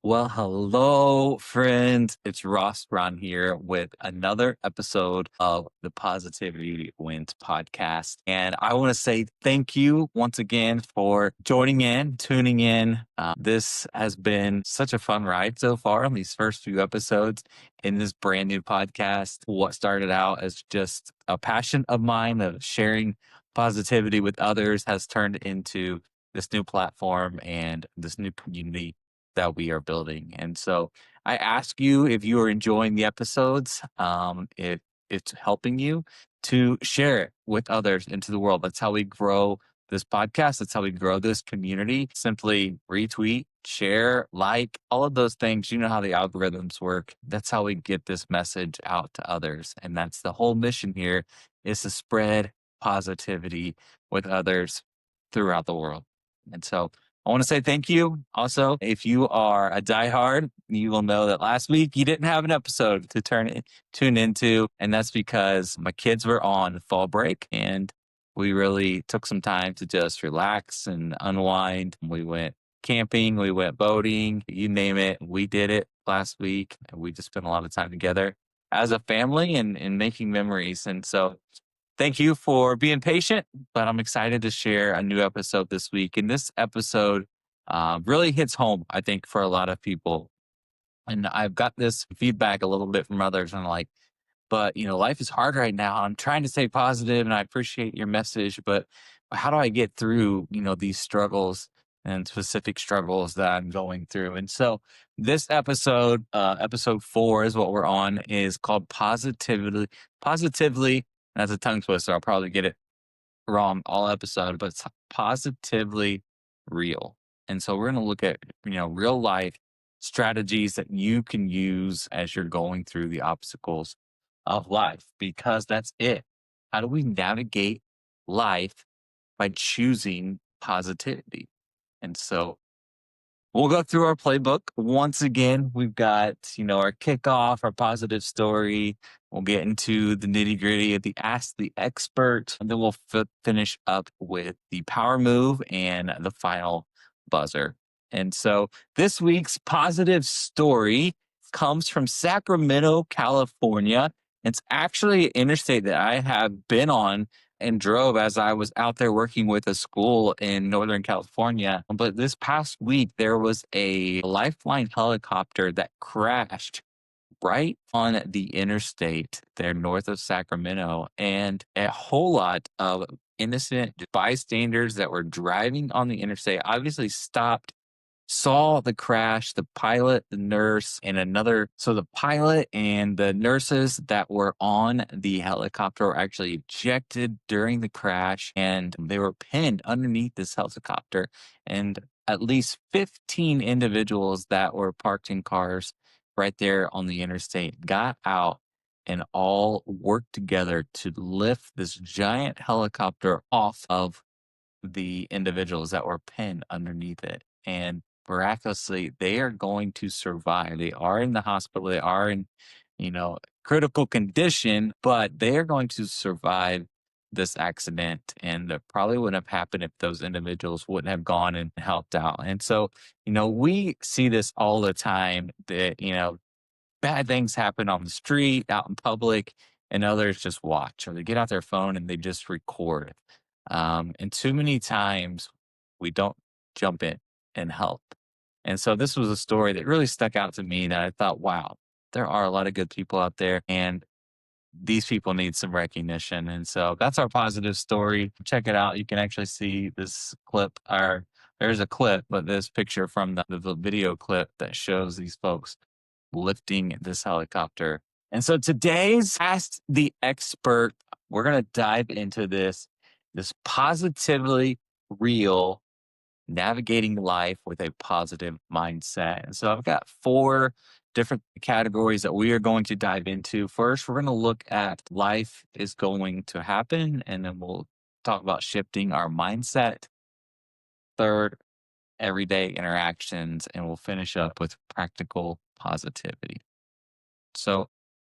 Well, hello, friends. It's Braun here with another episode of the Positivity Wins podcast. And I want to say thank you once again for joining in, tuning in. This has been such a fun ride so far on these first few episodes in this brand new podcast. What started out as just a passion of mine of sharing positivity with others has turned into this new platform and this new community that we are building. And so I ask you if you are enjoying the episodes, if it's helping you to share it with others into the world. That's how we grow this podcast. That's how we grow this community. Simply retweet, share, like, all of those things. You know how the algorithms work. That's how we get this message out to others. And that's the whole mission here is to spread positivity with others throughout the world. And so I want to say thank you. Also, if you are a diehard, you will know that last week you didn't have an episode to tune into, and that's because my kids were on fall break, and we really took some time to just relax and unwind. We went camping, we went boating, you name it. We did it last week, and we just spent a lot of time together as a family and making memories. And so thank you for being patient, but I'm excited to share a new episode this week. And this episode really hits home, I think, for a lot of people. And I've got this feedback a little bit from others. And I'm like, but life is hard right now. I'm trying to stay positive, and I appreciate your message, but how do I get through, these struggles and specific struggles that I'm going through? And so this episode, episode 4 is what we're on, is called Positively. That's a tongue twister. I'll probably get it wrong all episode, but it's positively real. And so we're going to look at, real life strategies that you can use as you're going through the obstacles of life, because that's it. How do we navigate life by choosing positivity? And so we'll go through our playbook. Once again, we've got, our kickoff, our positive story. We'll get into the nitty gritty of the Ask the Expert. And then we'll finish up with the power move and the final buzzer. And so this week's positive story comes from Sacramento, California. It's actually an interstate that I have been on and drove as I was out there working with a school in Northern California. But this past week, there was a Lifeline helicopter that crashed right on the interstate there north of Sacramento. And a whole lot of innocent bystanders that were driving on the interstate obviously stopped, saw the crash, the pilot, the nurse, and another. So the pilot and the nurses that were on the helicopter were actually ejected during the crash, and they were pinned underneath this helicopter. And at least 15 individuals that were parked in cars right there on the interstate got out and all worked together to lift this giant helicopter off of the individuals that were pinned underneath it. And miraculously, they are going to survive. They are in the hospital. They are in, critical condition, but they are going to survive this accident. And it probably wouldn't have happened if those individuals wouldn't have gone and helped out. And so, we see this all the time that, bad things happen on the street, out in public, and others just watch, or they get out their phone and they just record. And too many times we don't jump in and help. And so this was a story that really stuck out to me that I thought, wow, there are a lot of good people out there, and these people need some recognition. And so that's our positive story. Check it out. You can actually see this clip, or there's a clip, but this picture from the video clip that shows these folks lifting this helicopter. And so today's Ask the Expert, we're going to dive into this positively real navigating life with a positive mindset. And so I've got 4 different categories that we are going to dive into. First, we're going to look at life is going to happen, and then we'll talk about shifting our mindset. Third, everyday interactions, and we'll finish up with practical positivity. So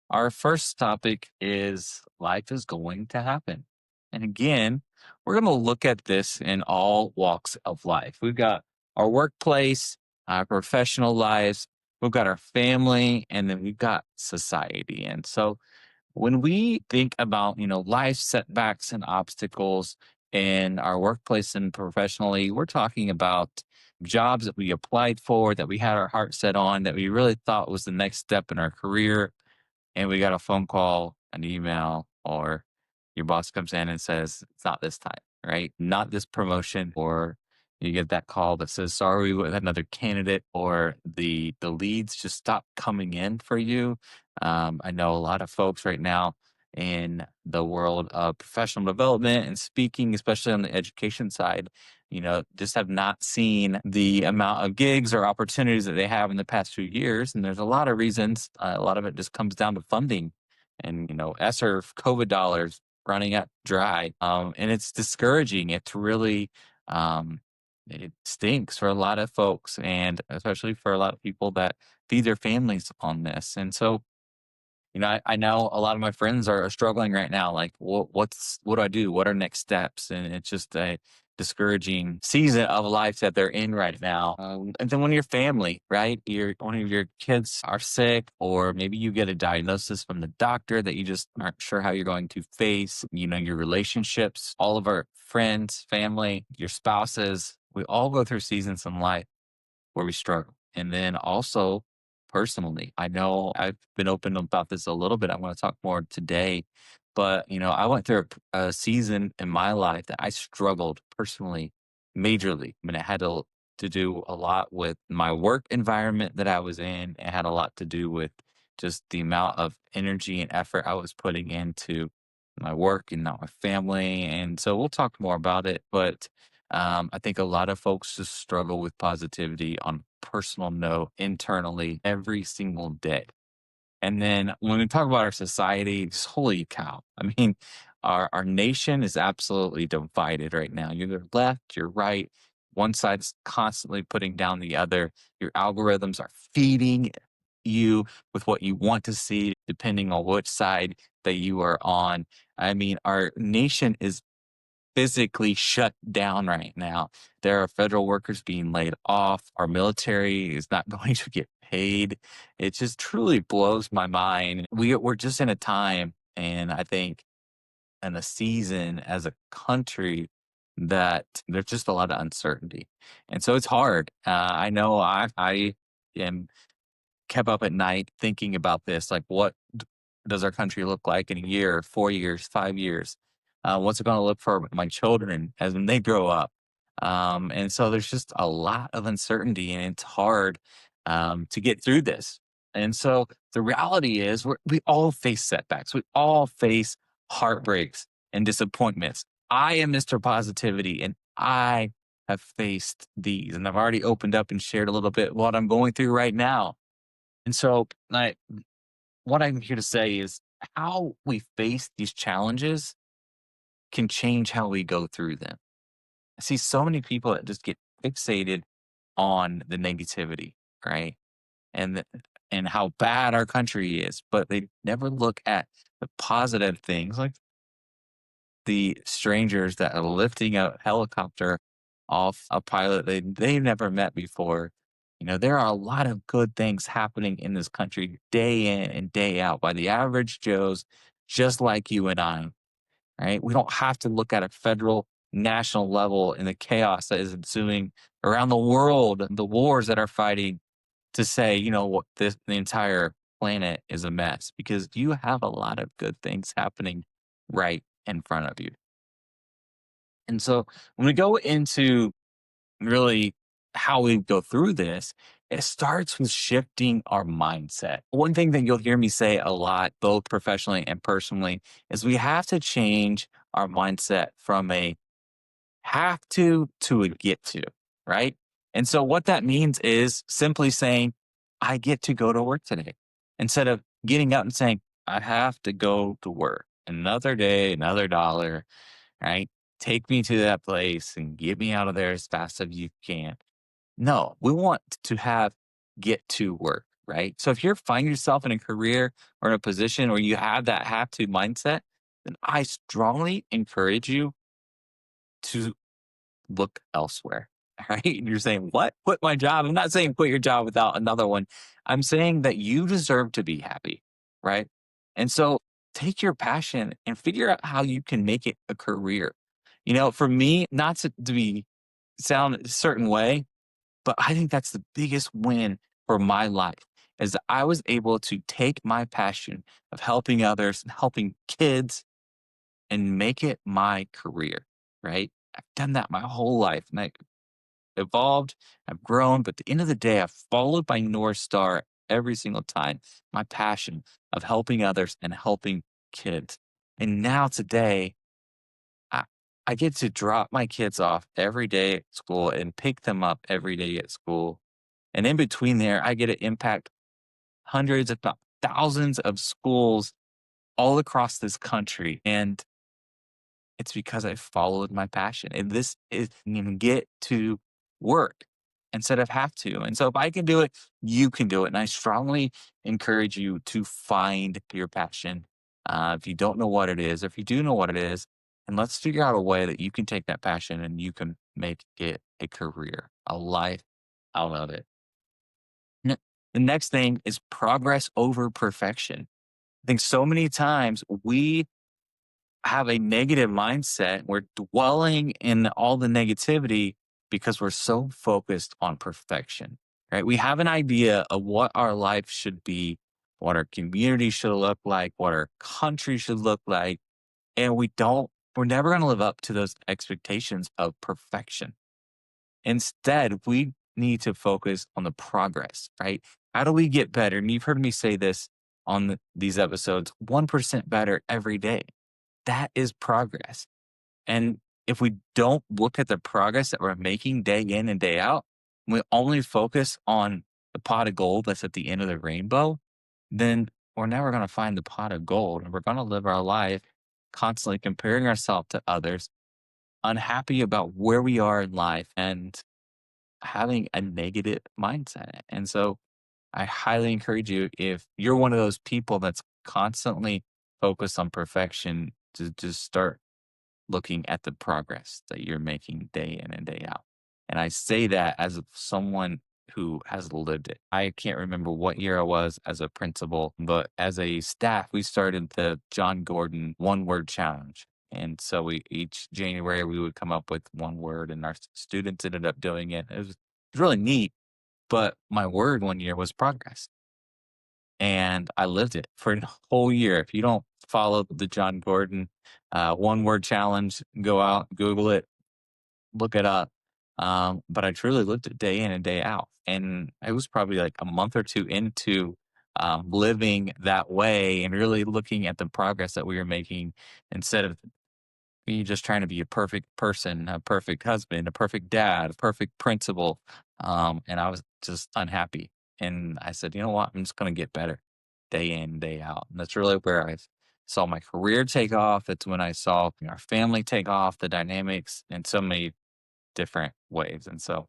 our first topic is life is going to happen. And again, we're going to look at this in all walks of life. We've got our workplace, our professional lives, we've got our family, and then we've got society. And so when we think about, life setbacks and obstacles in our workplace and professionally, we're talking about jobs that we applied for, that we had our heart set on, that we really thought was the next step in our career, and we got a phone call, an email, or your boss comes in and says, it's not this time, right? Not this promotion, or you get that call that says, sorry, we have another candidate, or the leads just stop coming in for you. I know a lot of folks right now in the world of professional development and speaking, especially on the education side, just have not seen the amount of gigs or opportunities that they have in the past few years. And there's a lot of reasons. A lot of it just comes down to funding and, ESSER, COVID dollars running out dry. And it's discouraging. It's really, um, it stinks for a lot of folks, and especially for a lot of people that feed their families on this. And so, I know a lot of my friends are struggling right now. Like, what do I do? What are next steps? And it's just a discouraging season of life that they're in right now. And then when your family, right, one of your kids are sick, or maybe you get a diagnosis from the doctor that you just aren't sure how you're going to face. Your relationships, all of our friends, family, your spouses. We all go through seasons in life where we struggle. And then also personally, I know I've been open about this a little bit. I want to talk more today, but I went through a season in my life that I struggled personally, majorly. I mean, it had to do a lot with my work environment that I was in. It had a lot to do with just the amount of energy and effort I was putting into my work and not my family. And so we'll talk more about it, but I think a lot of folks just struggle with positivity on a personal note internally every single day. And then when we talk about our society, just holy cow. I mean, our nation is absolutely divided right now. You're either left, you're right. One side's constantly putting down the other. Your algorithms are feeding you with what you want to see, depending on which side that you are on. I mean, our nation is physically shut down right now. There are federal workers being laid off. Our military is not going to get paid. It just truly blows my mind. We're just in a time, and I think in a season as a country that there's just a lot of uncertainty, and so it's hard. I know I am kept up at night thinking about this. Like, does our country look like in a year, 4 years, 5 years? What's it going to look for my children as when they grow up? And so there's just a lot of uncertainty, and it's hard to get through this. And so the reality is, we all face setbacks. We all face heartbreaks and disappointments. I am Mr. Positivity, and I have faced these, and I've already opened up and shared a little bit what I'm going through right now. And so, what I'm here to say is how we face these challenges can change how we go through them. I see so many people that just get fixated on the negativity, right? And and how bad our country is, but they never look at the positive things, like the strangers that are lifting a helicopter off a pilot they've never met before. There are a lot of good things happening in this country day in and day out by the average Joes, just like you and I, right? We don't have to look at a federal, national level in the chaos that is ensuing around the world, the wars that are fighting to say, what the entire planet is a mess, because you have a lot of good things happening right in front of you. And so when we go into really how we go through this, it starts with shifting our mindset. One thing that you'll hear me say a lot, both professionally and personally, is we have to change our mindset from a have to a get to, right? And so what that means is simply saying, I get to go to work today, instead of getting up and saying, I have to go to work another day, another dollar, right? Take me to that place and get me out of there as fast as you can. No, we want to have get to work, right? So if you're finding yourself in a career or in a position where you have that have to mindset, then I strongly encourage you to look elsewhere. right? And you're saying, "What? Quit my job?" I'm not saying quit your job without another one. I'm saying that you deserve to be happy, right? And so take your passion and figure out how you can make it a career. For me, not to be sound a certain way, but I think that's the biggest win for my life is that I was able to take my passion of helping others and helping kids and make it my career, right? I've done that my whole life and I evolved, I've grown, but at the end of the day, I've followed my North Star every single time, my passion of helping others and helping kids. And now today, I, I get to drop my kids off every day at school and pick them up every day at school. And in between there, I get to impact hundreds, if not thousands of schools all across this country. And it's because I followed my passion. And this is you can get to work instead of have to. And so if I can do it, you can do it. And I strongly encourage you to find your passion. If you don't know what it is, if you do know what it is, and let's figure out a way that you can take that passion and you can make it a career, a life out of it. N- The next thing is progress over perfection. I think so many times we have a negative mindset. We're dwelling in all the negativity because we're so focused on perfection, right? We have an idea of what our life should be, what our community should look like, what our country should look like. And we're never going to live up to those expectations of perfection. Instead, we need to focus on the progress, right? How do we get better? And you've heard me say this on these episodes 1% better every day. That is progress. And if we don't look at the progress that we're making day in and day out, we only focus on the pot of gold that's at the end of the rainbow, then we're never going to find the pot of gold. And we're going to live our life constantly comparing ourselves to others, unhappy about where we are in life and having a negative mindset. And so I highly encourage you, if you're one of those people that's constantly focused on perfection, to just start looking at the progress that you're making day in and day out. And I say that as someone who has lived it. I can't remember what year I was as a principal, but as a staff, we started the John Gordon one word challenge. And so each January we would come up with one word and our students ended up doing it. It was really neat. But my word one year was progress. And I lived it for a whole year. If you don't follow the John Gordon one word challenge, go out, Google it, look it up. But I truly lived it day in and day out. And it was probably like a month or two into living that way and really looking at the progress that we were making instead of me just trying to be a perfect person, a perfect husband, a perfect dad, a perfect principal. And I was just unhappy. And I said, you know what? I'm just going to get better day in, day out. And that's really where I saw my career take off. That's when I saw our family take off, the dynamics in so many different ways. And so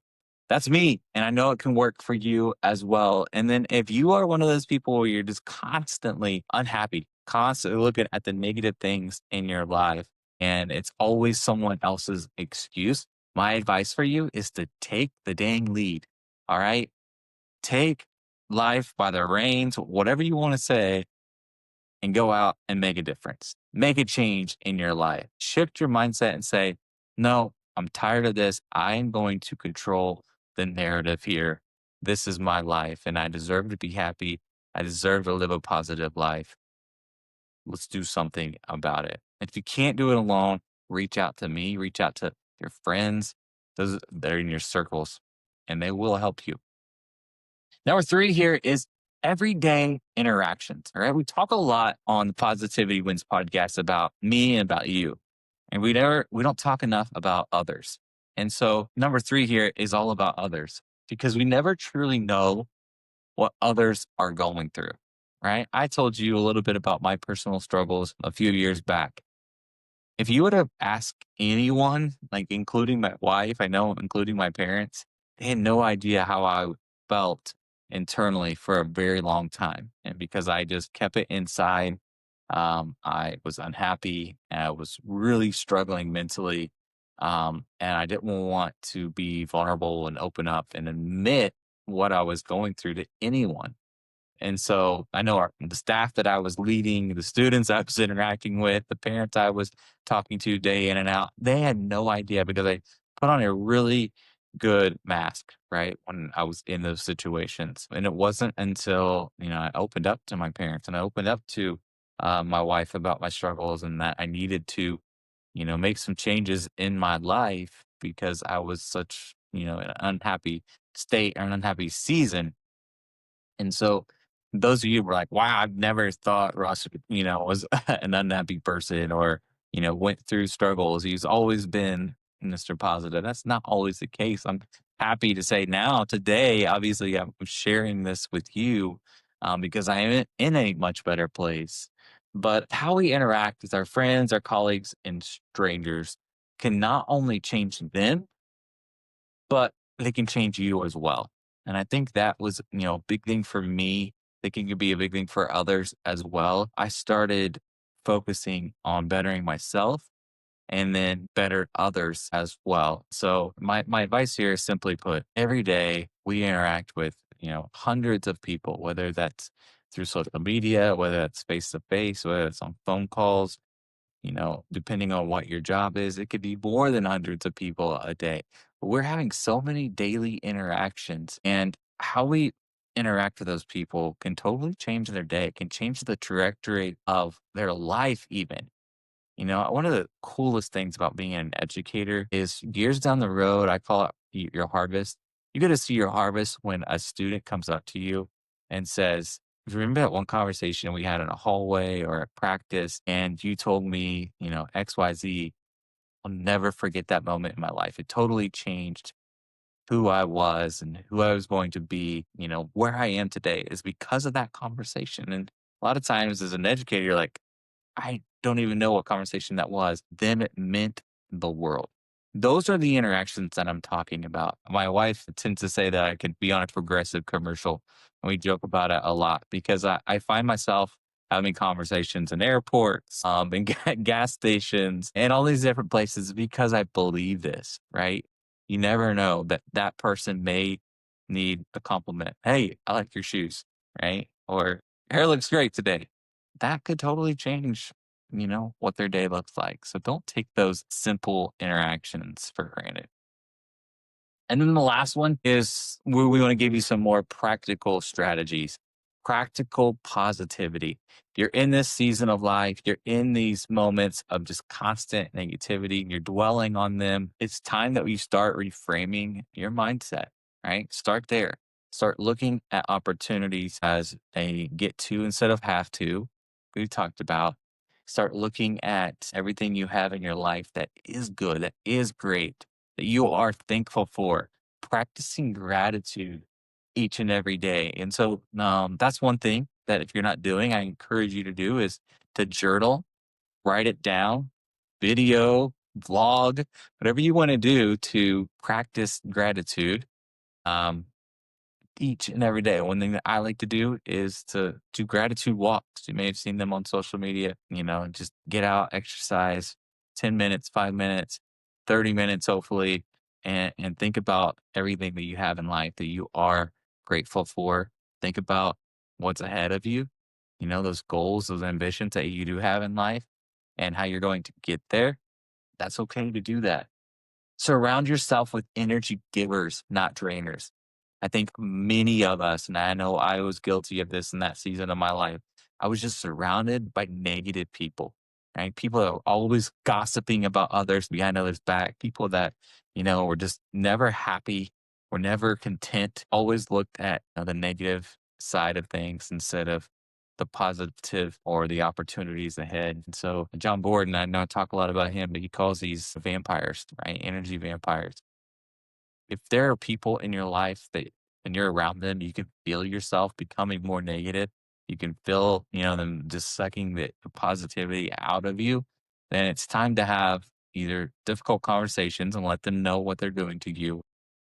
that's me. And I know it can work for you as well. And then if you are one of those people where you're just constantly unhappy, constantly looking at the negative things in your life, and it's always someone else's excuse, my advice for you is to take the dang lead. All right. Take life by the reins, whatever you want to say, and go out and make a difference. Make a change in your life. Shift your mindset and say, no, I'm tired of this. I am going to control the narrative here. This is my life and I deserve to be happy. I deserve to live a positive life. Let's do something about it. If you can't do it alone, reach out to me, reach out to your friends, those that are in your circles, and they will help you. Number three here is everyday interactions. All right. We talk a lot on the Positivity Wins podcast about me and about you. And we don't talk enough about others. And so number three here is all about others because we never truly know what others are going through. Right. I told you a little bit about my personal struggles a few years back. If you would have asked anyone, like including my wife, I know, including my parents, they had no idea how I felt internally for a very long time. And because I just kept it inside, I was unhappy. And I was really struggling mentally. And I didn't want to be vulnerable and open up and admit what I was going through to anyone. And so I know the staff that I was leading, the students I was interacting with, the parents I was talking to day in and out, they had no idea because I put on a really good mask, right? When I was in those situations. And it wasn't until, I opened up to my parents and I opened up to my wife about my struggles and that I needed to, make some changes in my life because I was such, an unhappy state or an unhappy season. And so those of you were like, wow, I've never thought Ross, was an unhappy person or, went through struggles. He's always been Mr. Positive. That's not always the case. I'm happy to say now, today, obviously, I'm sharing this with you because I am in a much better place. But how we interact with our friends, our colleagues, and strangers can not only change them, but they can change you as well. And I think that was, a big thing for me. Thinking could be a big thing for others as well. I started focusing on bettering myself and then better others as well. So my advice here is simply put, every day we interact with, hundreds of people, whether that's through social media, whether that's face to face, whether it's on phone calls, depending on what your job is, it could be more than hundreds of people a day. But we're having so many daily interactions, and how we interact with those people can totally change their day, can change the trajectory of their life, even. One of the coolest things about being an educator is years down the road, I call it your harvest. You get to see your harvest when a student comes up to you and says, remember that one conversation we had in a hallway or at practice, and you told me, XYZ. I'll never forget that moment in my life. It totally changed who I was and who I was going to be, where I am today is because of that conversation. And a lot of times as an educator, you're like, I don't even know what conversation that was. Then it meant the world. Those are the interactions that I'm talking about. My wife tends to say that I could be on a progressive commercial, and we joke about it a lot because I find myself having conversations in airports, in gas stations, and all these different places because I believe this, right? You never know that that person may need a compliment. Hey, I like your shoes, right? Or hair looks great today. That could totally change, what their day looks like. So don't take those simple interactions for granted. And then the last one is we want to give you some more practical strategies, practical positivity. You're in this season of life, you're in these moments of just constant negativity, and you're dwelling on them. It's time that we start reframing your mindset, right? Start there. Start looking at opportunities as a get to instead of have to. We talked about. Start looking at everything you have in your life that is good, that is great, that you are thankful for, practicing gratitude each and every day. And so that's one thing that if you're not doing, I encourage you to do is to journal, write it down, video, vlog, whatever you want to do to practice gratitude. Um, each and every day. One thing that I like to do is to do gratitude walks. You may have seen them on social media, just get out, exercise 10 minutes, 5 minutes, 30 minutes, hopefully, and think about everything that you have in life that you are grateful for. Think about what's ahead of you, those goals, those ambitions that you do have in life and how you're going to get there. That's okay to do that. Surround yourself with energy givers, not drainers. I think many of us, and I know I was guilty of this in that season of my life, I was just surrounded by negative people, right? People that were always gossiping about others behind others' back, people that, were just never happy, were never content, always looked at the negative side of things instead of the positive or the opportunities ahead. And so John Borden, I know I talk a lot about him, but he calls these vampires, right? Energy vampires. If there are people in your life that when you're around them, you can feel yourself becoming more negative, you can feel, them just sucking the positivity out of you, then it's time to have either difficult conversations and let them know what they're doing to you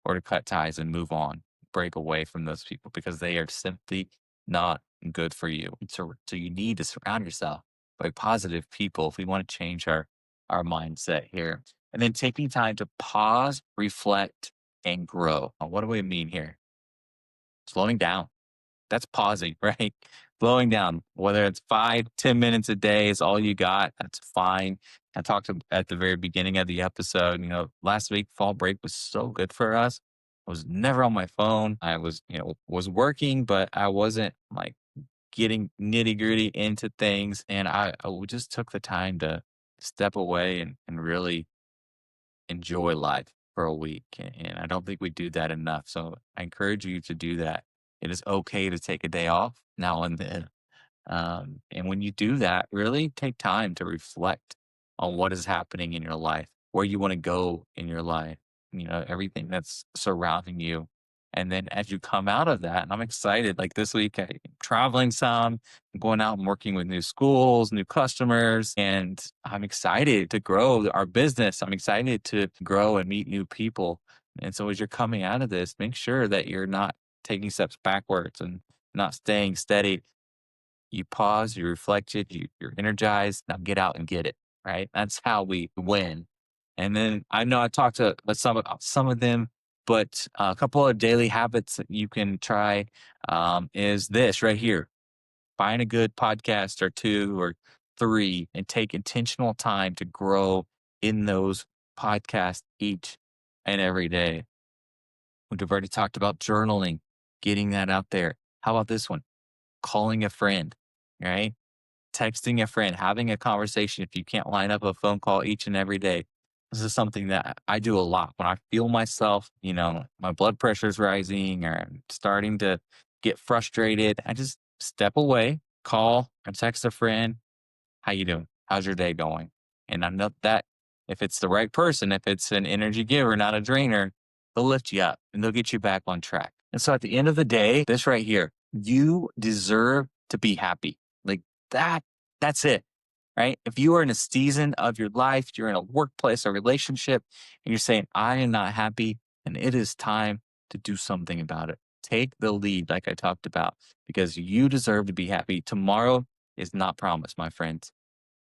or to cut ties and move on, break away from those people because they are simply not good for you. So you need to surround yourself by positive people if we want to change our mindset here. and then taking time to pause, reflect, and grow. What do we mean here? Slowing down. That's pausing, right? Slowing down, whether it's 5, 10 minutes a day is all you got, that's fine. I talked at the very beginning of the episode, last week, fall break was so good for us. I was never on my phone. I was working, but I wasn't like getting nitty gritty into things. And I just took the time to step away and really enjoy life for a week. And I don't think we do that enough. So I encourage you to do that. It is okay to take a day off now and then. And when you do that, really take time to reflect on what is happening in your life, where you want to go in your life, everything that's surrounding you. And then as you come out of that, and I'm excited, like this week, I'm traveling some, I'm going out and working with new schools, new customers, and I'm excited to grow our business. I'm excited to grow and meet new people. And so as you're coming out of this, make sure that you're not taking steps backwards and not staying steady. You pause, you reflected, you're energized. Now get out and get it. Right. That's how we win. And then I know I talked to some of them, but a couple of daily habits that you can try is this right here. Find a good podcast or two or three and take intentional time to grow in those podcasts each and every day. We've already talked about journaling, getting that out there. How about this one? Calling a friend, right? Texting a friend, having a conversation if you can't line up a phone call each and every day. This is something that I do a lot when I feel myself, my blood pressure is rising or I'm starting to get frustrated. I just step away, call or text a friend. How you doing? How's your day going? And I know that if it's the right person, if it's an energy giver, not a drainer, they'll lift you up and they'll get you back on track. And so at the end of the day, this right here, you deserve to be happy. Like that, that's it. Right. If you are in a season of your life, you're in a workplace or relationship, and you're saying, I am not happy, and it is time to do something about it. Take the lead, like I talked about, because you deserve to be happy. Tomorrow is not promised, my friends.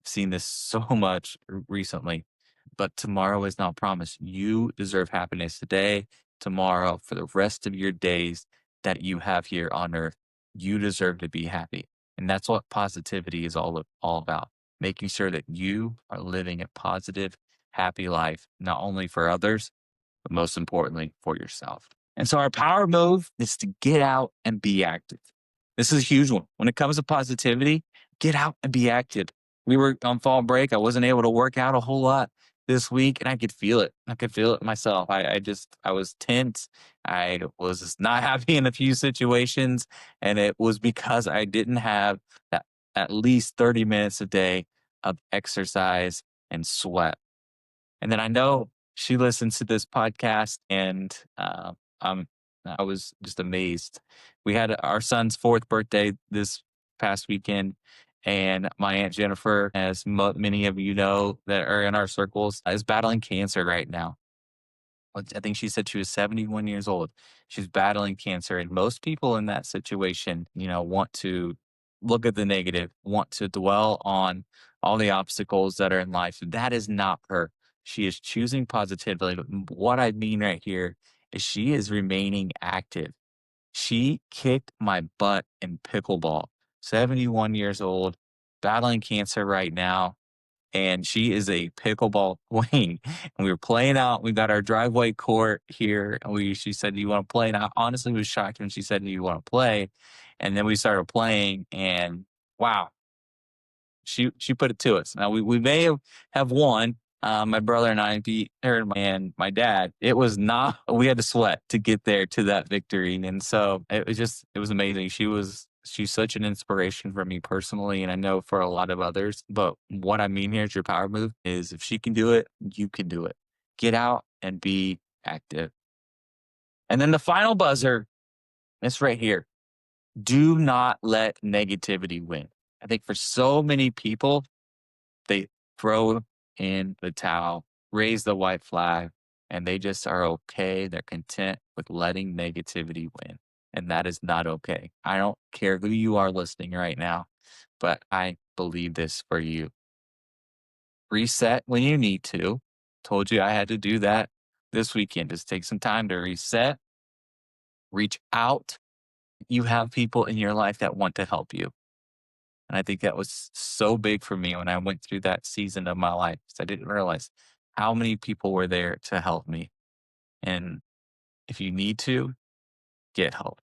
I've seen this so much recently, but tomorrow is not promised. You deserve happiness today, tomorrow, for the rest of your days that you have here on earth. You deserve to be happy. And that's what positivity is all about. Making sure that you are living a positive, happy life, not only for others, but most importantly for yourself. And so our power move is to get out and be active. This is a huge one. When it comes to positivity, get out and be active. We were on fall break. I wasn't able to work out a whole lot this week and I could feel it. I could feel it myself. I was tense. I was just not happy in a few situations. And it was because I didn't have that at least 30 minutes a day of exercise and sweat. And then I know she listens to this podcast, and um, I was just amazed. We had our son's fourth birthday this past weekend, and my aunt Jennifer, as many of you know that are in our circles, is battling cancer right now. I think she said she was 71 years old. She's battling cancer. And most people in that situation, want to look at the negative, want to dwell on all the obstacles that are in life. That is not her. She is choosing positively. What I mean right here is she is remaining active. She kicked my butt in pickleball, 71 years old, battling cancer right now, and she is a pickleball queen. And we were playing out. We got our driveway court here. And she said, "Do you want to play?" And I honestly was shocked when she said, "Do you want to play?" And then we started playing, and wow, she put it to us. Now we may have won. My brother and I beat her and my dad. It was not. We had to sweat to get there to that victory, and so it was amazing. She's such an inspiration for me personally, and I know for a lot of others. But what I mean here is your power move is if she can do it, you can do it. Get out and be active. And then the final buzzer, it's right here. Do not let negativity win. I think for so many people, they throw in the towel, raise the white flag, and they just are okay. They're content with letting negativity win. And that is not okay. I don't care who you are listening right now, but I believe this for you. Reset when you need to told you I had to do that this weekend. Just take some time to reset, reach out. You have people in your life that want to help you. And I think that was so big for me when I went through that season of my life 'cause I didn't realize how many people were there to help me. And if you need to, get help.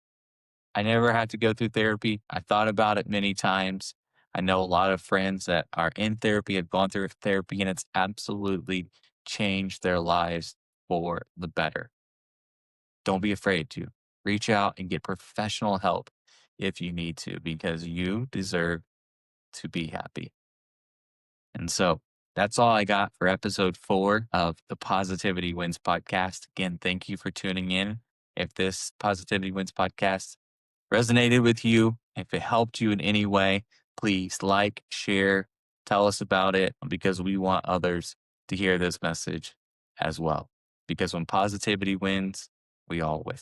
I never had to go through therapy. I thought about it many times. I know a lot of friends that are in therapy, have gone through therapy, and it's absolutely changed their lives for the better. Don't be afraid to reach out and get professional help if you need to, because you deserve to be happy. And so that's all I got for episode 4 of the Positivity Wins podcast. Again, thank you for tuning in. If this Positivity Wins podcast resonated with you, if it helped you in any way, please like, share, tell us about it because we want others to hear this message as well. Because when positivity wins, we all win.